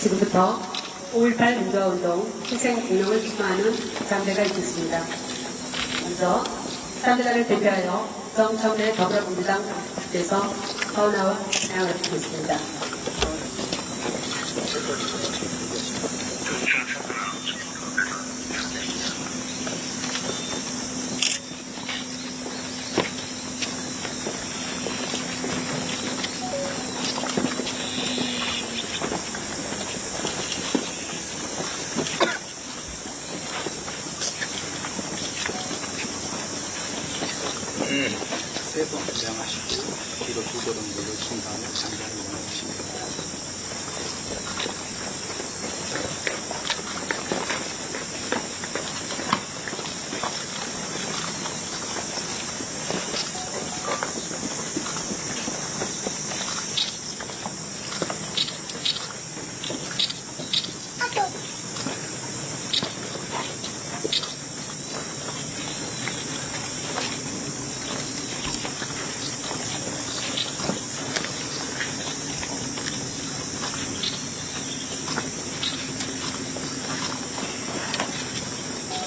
지금부터 5.18 민주화운동 희생공명을 추모하는 장대가 있겠습니다. 먼저 장대가를 대표하여 정청래 더불어민주당 당대에서 서운하와 찬양을 드리겠습니다. 세 번 주장하시고 뒤로 두 걸음 물러친 다음에 장자를 올라오시면 됩니다.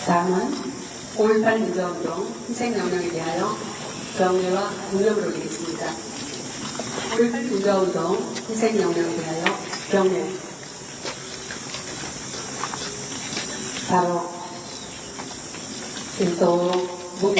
다음은 5.18 민주화운동 희생명령에 대하여 경례와 공명을 올리겠습니다. 5.18 민주화운동 희생명령에 대하여 경례. 바로 일도 묵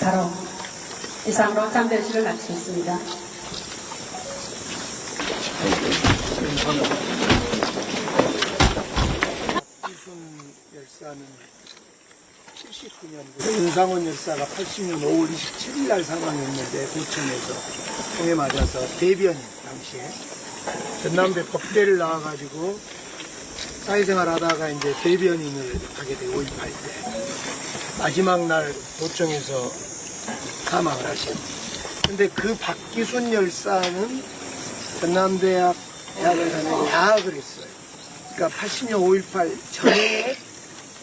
바로 이상으로 장대식을 마치겠습니다. 이순 열사는 79년, 윤상원 열사가 80년 5월 27일 날 사망했는데 고천에서 총에 맞아서 대변인 당시에 전남대 법대를 나와가지고 사회생활 하다가 이제 대변인을 하게 돼, 5.18 때. 마지막 날 도청에서 사망을 하셨죠. 근데 그 박기순 열사는 전남대학 대학을 다니고 야학을 했어요. 그러니까 80년 5.18 전에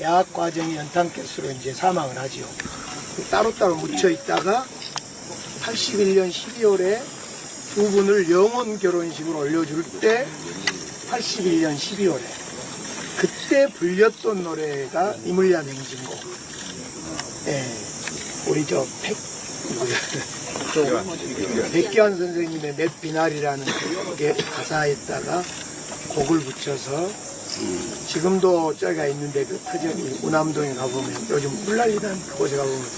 야학 과정이 연탄가스로 이제 사망을 하지요. 따로따로 묻혀 있다가 81년 12월에 두 분을 영혼 결혼식으로 올려줄 때 81년 12월에 그때 불렸던 노래가 이물리안 행진곡. 예, 우리 백기환 선생님의 맷비날이라는 그 가사에다가 곡을 붙여서 지금도 저기가 있는데 그 터전이 우남동에 가보면 요즘 물난리단 그곳에 가보면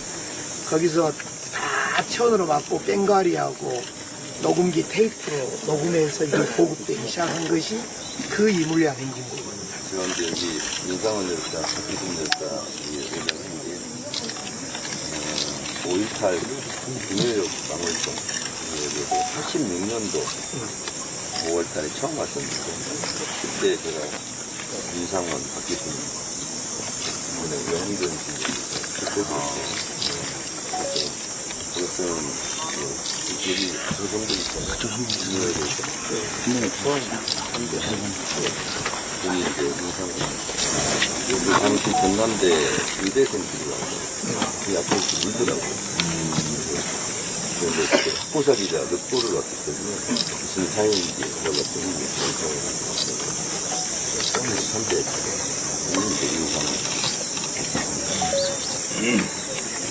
거기서 다 천으로 맞고 꽹과리하고 녹음기 테이프로 녹음해서 이게 보급되기 시작한 것이 그 이물리안 행진곡입니다. 그런데 여기 윤상원 열사, 박기순 열사 의장은 5.18 김해역 방울동 86년도 5월달에 처음 왔었는데 그때 제가 윤상원, 박기순 여행전 그때도 그것은 여기 그 정도 있잖아요. 김해역에 처음 한데 여기 이제 윤상원 여기 당시 전남대 의대생들이 와서 그 앞에 이렇게 물더라고요. 그런데 그때 학보살이라 늑보를 왔기 때문에 무슨 사연인지 들어갔더니 처음에 3대 이제 윤상원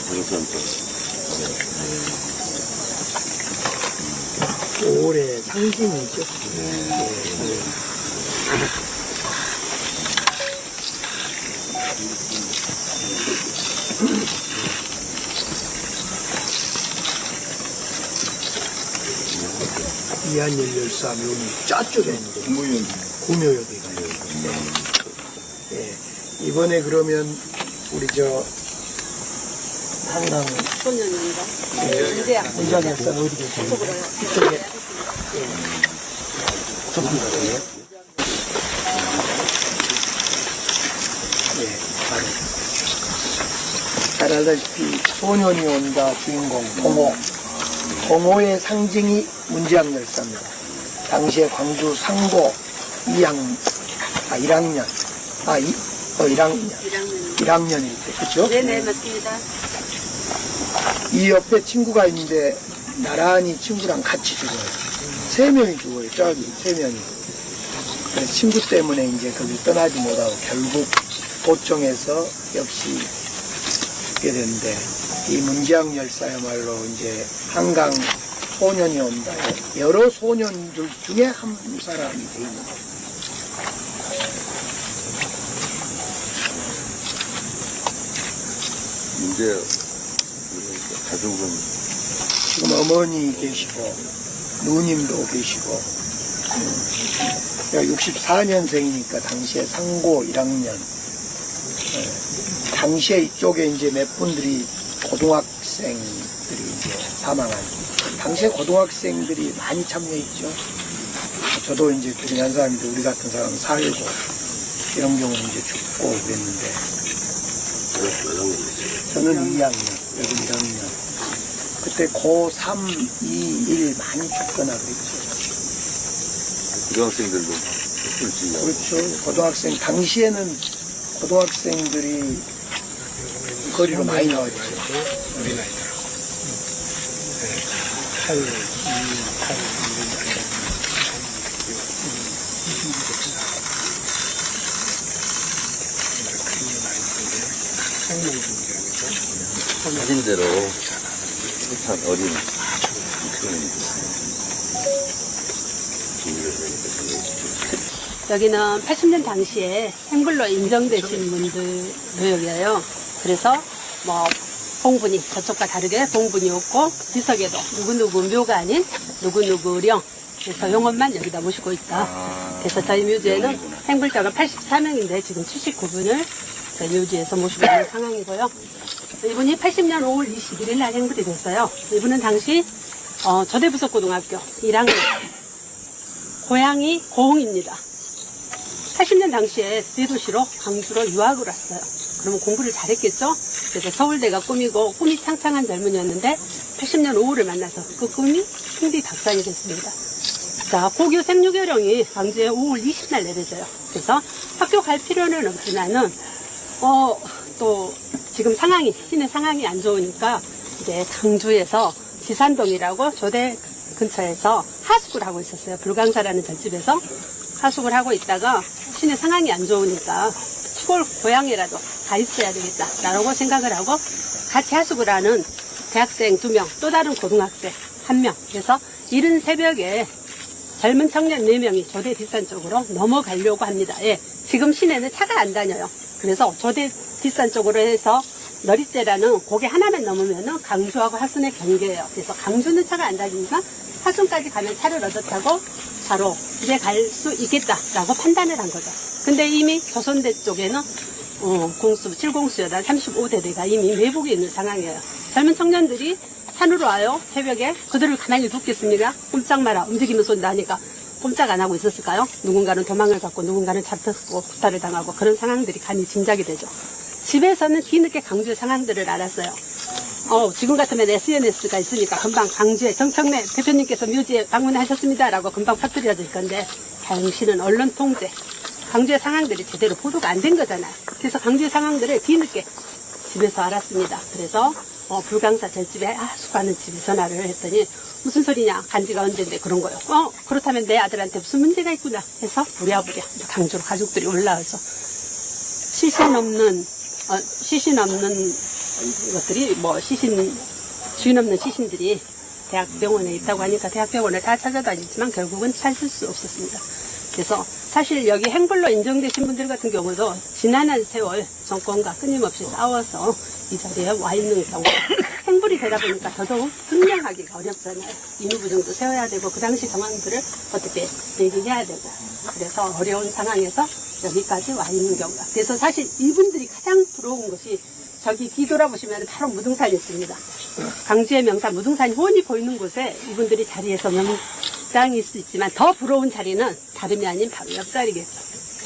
방선도 5월의 상징이죠. 이한열 열사 묘미 저쪽에 있는데 구묘역에 가요. 네. 이번에 그러면 우리 저 한강 소년인가? 문장 열사는 어디 계세요? 이쪽에. 저쪽이요? 네, 잘 알다시피 소년이 온다 주인공 동호. 동호의 상징이 문지양 열사입니다. 당시에 광주 상고 1학년, 1학년일 때, 그죠? 네네, 맞습니다. 이 옆에 친구가 있는데 나란히 친구랑 같이 죽어요. 3명이 죽어요. 저기 3명이. 그래서 친구 때문에 이제 거기 떠나지 못하고 결국 도청에서 역시 죽게 되는데 이 문지양 열사야말로 이제 한강 소년이 온다. 여러 소년들 중에 한 사람이 돼 있는 거예요. 문제 가족은 지금 어머니 계시고 누님도 계시고 64년생이니까 당시에 상고 1학년 당시에 이쪽에 이제 몇 분들이 고등학생들이 이제 사망한 당시에 고등학생들이 많이 참여했죠. 저도 이제 교진한 사람인데 우리 같은 사람은 살고 이런 경우는 이제 죽고 그랬는데 저는 2학년, 여기 1학년. 그때 고3, 2, 1 많이 죽거나 그랬죠. 고등학생들도 술지. 그렇죠. 고등학생, 당시에는 고등학생들이 거리로 많이 나왔죠. 우리 나이대로. 8, 2, 8, 2, 사진대로 참 어린 여기는 80년 당시에 행불로 인정되신 분들 묘역이에요. 그래서 뭐 봉분이 저쪽과 다르게 봉분이 없고 비석에도 누구누구 묘가 아닌 누구누구령 그래서 용언만 여기다 모시고 있다. 그래서 저희 묘지에는 행불자가 84명인데 지금 79분을 저희 묘지에서 모시고 있는 상황이고요. 이분이 80년 5월 21일 날 행불이 됐어요. 이분은 당시 저대부석고등학교 1학년 고향이 고흥입니다. 80년 당시에 대도시로 강주로 유학을 왔어요. 그러면 공부를 잘했겠죠? 그래서 서울대가 꿈이고 꿈이 창창한 젊은이였는데 80년 5월을 만나서 그 꿈이 풍비박산이 됐습니다. 자, 고교 생육여령이 광주에 5월 20날 내려져요. 그래서 학교 갈 필요는 없지만은 또 지금 시내 상황이 안 좋으니까 이제 강주에서 지산동이라고 조대 근처에서 하숙을 하고 있었어요. 불광사라는 절집에서 하숙을 하고 있다가 시내 상황이 안 좋으니까 시골 고향이라도 가 있어야 되겠다라고 생각을 하고 같이 하숙을 하는 대학생 2명, 또 다른 고등학생 1명. 그래서 이른 새벽에 젊은 청년 4명이 조대 뒷산 쪽으로 넘어가려고 합니다. 예, 지금 시내는 차가 안 다녀요. 그래서 조대 뒷산 쪽으로 해서 너리째라는 고개 하나만 넘으면은 강주하고 하순의 경계예요. 그래서 강주는 차가 안 다니니까 하순까지 가면 차를 얻어 타고 바로 집에 갈 수 있겠다라고 판단을 한 거죠. 근데 이미 조선대 쪽에는 공수 7공수여단 35대대가 이미 매복에 있는 상황이에요. 젊은 청년들이 산으로 와요. 새벽에 그들을 가만히 뒀겠습니까? 꼼짝 마라, 움직이면 쏜다 하니까 꼼짝 안 하고 있었을까요? 누군가는 도망을 갖고 누군가는 잡혔고 구타를 당하고 그런 상황들이 감히 짐작이 되죠. 집에서는 뒤늦게 강주의 상황들을 알았어요. 지금 같으면 SNS가 있으니까 금방 강주의 정청래 대표님께서 묘지에 방문하셨습니다라고 금방 퍼뜨려질 건데 당시는 언론 통제, 강주의 상황들이 제대로 보도가 안 된 거잖아요. 그래서 강주의 상황들을 뒤늦게 집에서 알았습니다. 그래서 불광사 절집에 하숙하는 집에 전화를 했더니 무슨 소리냐, 간지가 언젠데 그런 거예요. 그렇다면 내 아들한테 무슨 문제가 있구나 해서 부랴부랴 강주로 가족들이 올라와서 시신 없는 것들이 주인 없는 시신들이 대학병원에 있다고 하니까 대학병원을 다 찾아다녔지만 결국은 찾을 수 없었습니다. 그래서 사실 여기 행불로 인정되신 분들 같은 경우도 지난한 세월 정권과 끊임없이 싸워서 이 자리에 와 있는 경우 행불이 되다 보니까 더더욱 증명하기가 어렵잖아요. 인후부정도 세워야 되고 그 당시 상황들을 어떻게 얘기해야 되고 그래서 어려운 상황에서 여기까지 와 있는 경우가. 그래서 사실 이분들이 가장 부러운 것이 저기 뒤돌아보시면 바로 무등산이 있습니다. 강주의 명산 무등산이 훤히 보이는 곳에 이분들이 자리에서 명장이 있을 수 있지만 더 부러운 자리는 다름이 아닌 바로 옆자리겠죠.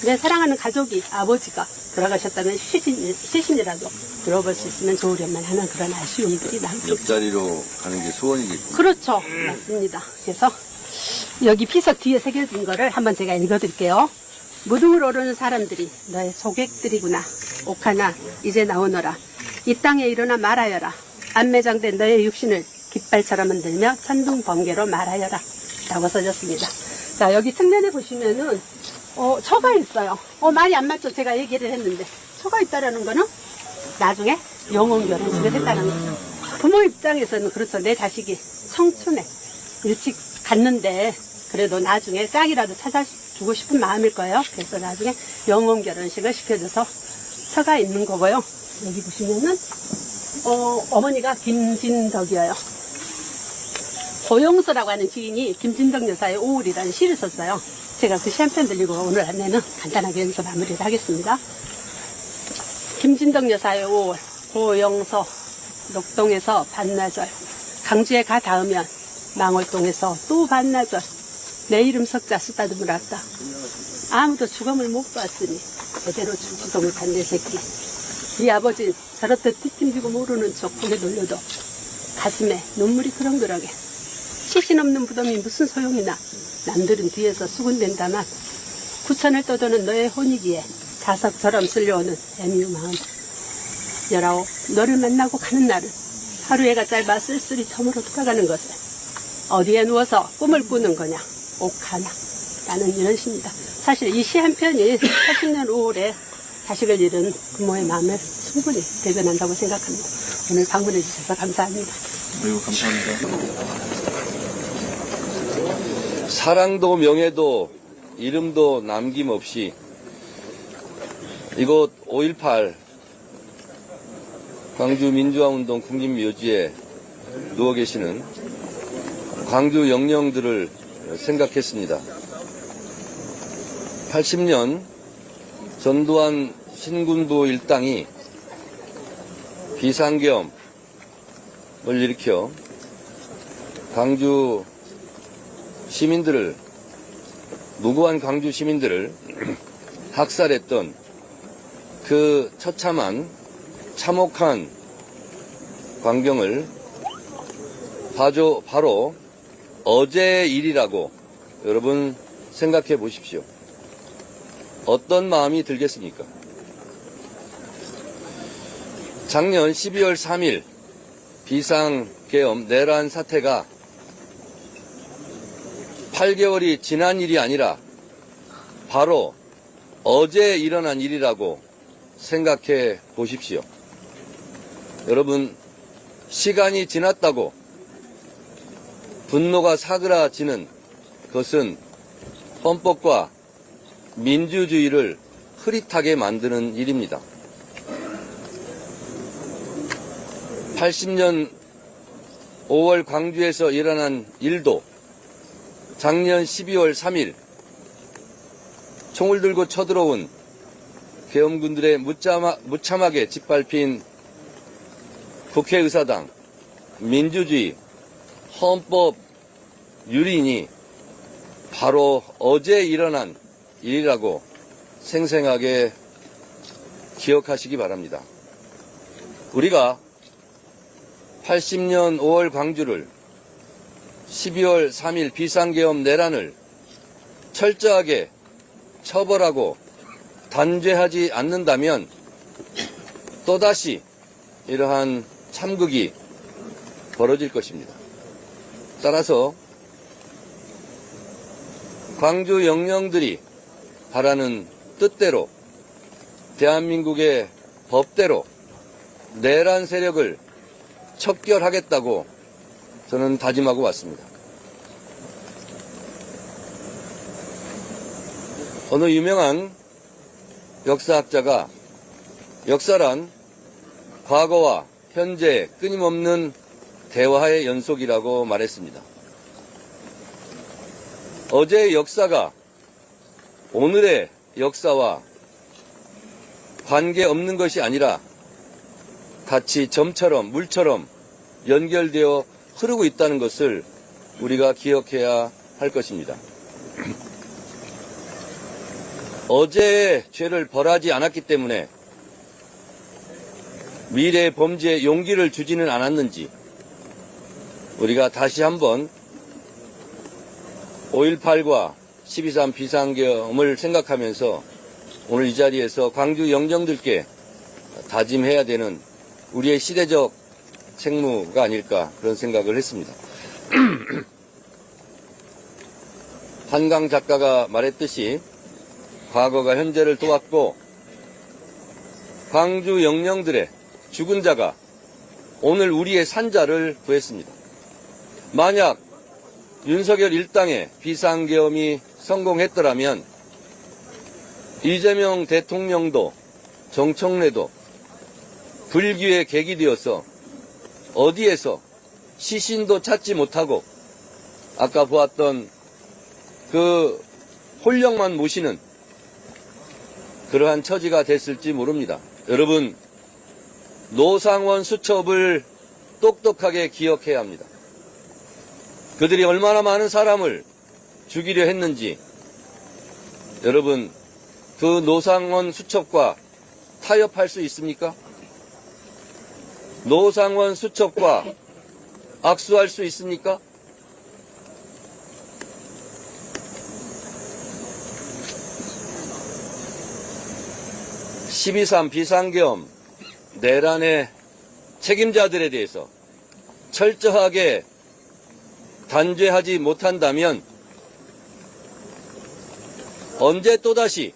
내 사랑하는 가족이, 아버지가 돌아가셨다면 시신이라도 들어볼 수 있으면 좋으련만 하는 그런 아쉬움들이 남죠. 옆자리로 가는 게 소원이겠군요. 그렇죠. 맞습니다. 그래서 여기 비석 뒤에 새겨진 거를 한번 제가 읽어드릴게요. 무등을 오르는 사람들이 너의 소객들이구나. 옥하나 이제 나오너라. 이 땅에 일어나 말하여라. 안매장된 너의 육신을 깃발처럼 흔들며 천둥 번개로 말하여라. 라고 써졌습니다. 자, 여기 측면에 보시면은 처가 있어요. 말이 안 맞죠? 제가 얘기를 했는데 처가 있다라는 거는 나중에 영혼 결혼식을 했다는 거죠. 부모 입장에서는 그렇죠. 내 자식이 청춘에 일찍 갔는데 그래도 나중에 짝이라도 찾아주고 싶은 마음일 거예요. 그래서 나중에 영혼 결혼식을 시켜줘서 처가 있는 거고요. 여기 보시면은 어머니가 김진덕이에요. 고용서라고 하는 지인이 김진덕 여사의 오울이라는 시를 썼어요. 제가 그 시 한 편 들리고 오늘 안내는 간단하게 여기서 마무리를 하겠습니다. 김진덕 여사의 오울, 고용서, 녹동에서 반나절, 강주에 가 닿으면 망월동에서 또 반나절, 내 이름 석자 쓰다듬을 왔다. 아무도 죽음을 못 봤으니 제대로 죽지도 못한 내 새끼. 네 아버진 저렇듯 뒤팀지고 모르는 척 고개 돌려도 가슴에 눈물이 그렁그렁해. 시신 없는 부덤이 무슨 소용이나. 남들은 뒤에서 수군댄다만 구천을 떠도는 너의 혼이기에 자석처럼 쓸려오는 애미우 마음. 19, 너를 만나고 가는 날은 하루해가 짧아 쓸쓸히 저물어 돌아가는 것을 어디에 누워서 꿈을 꾸는 거냐. 옥하나. 라는 이런 시입니다. 사실 이 시 한 편이 80년 5월에 자식을 잃은 부모의 마음을 충분히 대변한다고 생각합니다. 오늘 방문해 주셔서 감사합니다. 아이고, 감사합니다. 사랑도 명예도 이름도 남김없이 이곳 5.18 광주민주화운동 국립묘지에 누워 계시는 광주 영령들을 생각했습니다. 80년 전두환 신군부 일당이 비상계엄을 일으켜 광주 시민들을, 무고한 광주 시민들을 학살했던 그 처참한 참혹한 광경을 바로 어제의 일이라고 여러분 생각해 보십시오. 어떤 마음이 들겠습니까? 작년 12월 3일 비상계엄 내란 사태가 8개월이 지난 일이 아니라 바로 어제 일어난 일이라고 생각해 보십시오. 여러분, 시간이 지났다고 분노가 사그라지는 것은 헌법과 민주주의를 흐릿하게 만드는 일입니다. 80년 5월 광주에서 일어난 일도 작년 12월 3일 총을 들고 쳐들어온 계엄군들의 무참하게 짓밟힌 국회의사당, 민주주의, 헌법 유린이 바로 어제 일어난 일이라고 생생하게 기억하시기 바랍니다. 우리가 80년 5월 광주를 12월 3일 비상계엄 내란을 철저하게 처벌하고 단죄하지 않는다면 또다시 이러한 참극이 벌어질 것입니다. 따라서 광주 영령들이 바라는 뜻대로 대한민국의 법대로 내란 세력을 척결하겠다고 저는 다짐하고 왔습니다. 어느 유명한 역사학자가 역사란 과거와 현재 끊임없는 대화의 연속이라고 말했습니다. 어제의 역사가 오늘의 역사와 관계없는 것이 아니라 같이 점처럼 물처럼 연결되어 흐르고 있다는 것을 우리가 기억해야 할 것입니다. 어제의 죄를 벌하지 않았기 때문에 미래의 범죄에 용기를 주지는 않았는지 우리가 다시 한번 5.18과 12.3 비상계엄을 생각하면서 오늘 이 자리에서 광주 영령들께 다짐해야 되는 우리의 시대적 책무가 아닐까 그런 생각을 했습니다. 한강 작가가 말했듯이 과거가 현재를 도왔고 광주 영령들의 죽은 자가 오늘 우리의 산자를 구했습니다. 만약 윤석열 일당의 비상계엄이 성공했더라면 이재명 대통령도 정청래도 불기의 객이 되어서 어디에서 시신도 찾지 못하고 아까 보았던 그 홀령만 모시는 그러한 처지가 됐을지 모릅니다. 여러분, 노상원 수첩을 똑똑하게 기억해야 합니다. 그들이 얼마나 많은 사람을 죽이려 했는지 여러분, 그 노상원 수첩과 타협할 수 있습니까? 노상원 수첩과 악수할 수 있습니까? (12.3) 비상계엄 내란의 책임자들에 대해서 철저하게 단죄하지 못한다면 언제 또다시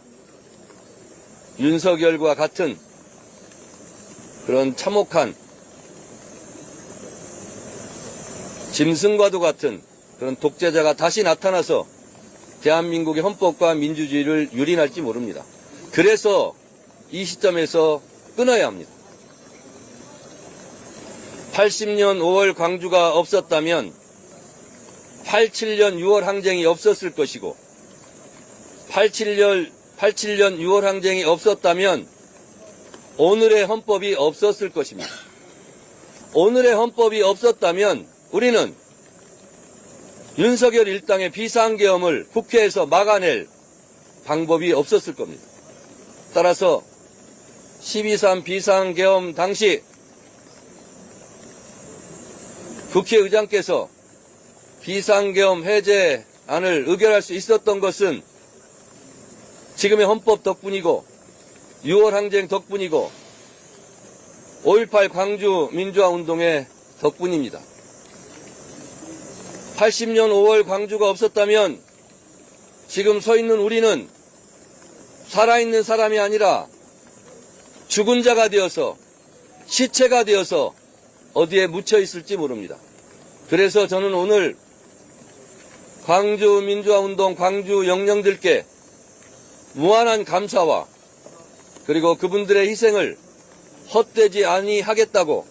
윤석열과 같은 그런 참혹한 짐승과도 같은 그런 독재자가 다시 나타나서 대한민국의 헌법과 민주주의를 유린할지 모릅니다. 그래서 이 시점에서 끊어야 합니다. 80년 5월 광주가 없었다면 87년 6월 항쟁이 없었을 것이고 87년 6월 항쟁이 없었다면 오늘의 헌법이 없었을 것입니다. 오늘의 헌법이 없었다면 우리는 윤석열 일당의 비상계엄을 국회에서 막아낼 방법이 없었을 겁니다. 따라서 12.3 비상계엄 당시 국회의장께서 비상계엄 해제안을 의결할 수 있었던 것은 지금의 헌법 덕분이고 6월 항쟁 덕분이고 5.18 광주 민주화운동의 덕분입니다. 80년 5월 광주가 없었다면 지금 서 있는 우리는 살아있는 사람이 아니라 죽은 자가 되어서 시체가 되어서 어디에 묻혀 있을지 모릅니다. 그래서 저는 오늘 광주 민주화운동 광주 영령들께 무한한 감사와 그리고 그분들의 희생을 헛되지 아니하겠다고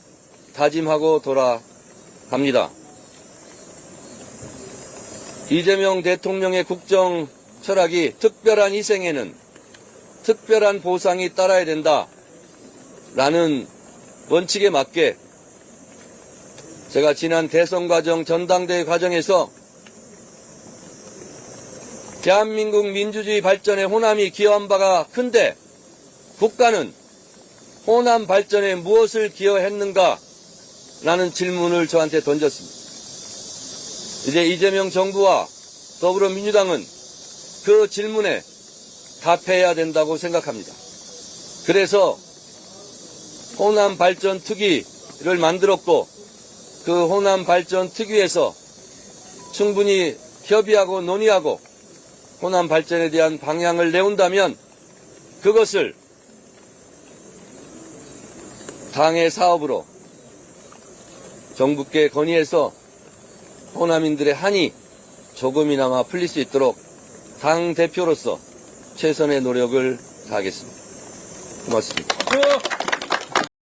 다짐하고 돌아갑니다. 이재명 대통령의 국정 철학이 특별한 희생에는 특별한 보상이 따라야 된다라는 원칙에 맞게 제가 지난 대선 과정, 전당대회 과정에서 대한민국 민주주의 발전에 호남이 기여한 바가 큰데 국가는 호남 발전에 무엇을 기여했는가? 라는 질문을 저한테 던졌습니다. 이제 이재명 정부와 더불어민주당은 그 질문에 답해야 된다고 생각합니다. 그래서 호남 발전 특위를 만들었고 그 호남 발전 특위에서 충분히 협의하고 논의하고 호남 발전에 대한 방향을 내온다면 그것을 당의 사업으로 정부께 건의해서 호남인들의 한이 조금이나마 풀릴 수 있도록 당 대표로서 최선의 노력을 다하겠습니다. 고맙습니다.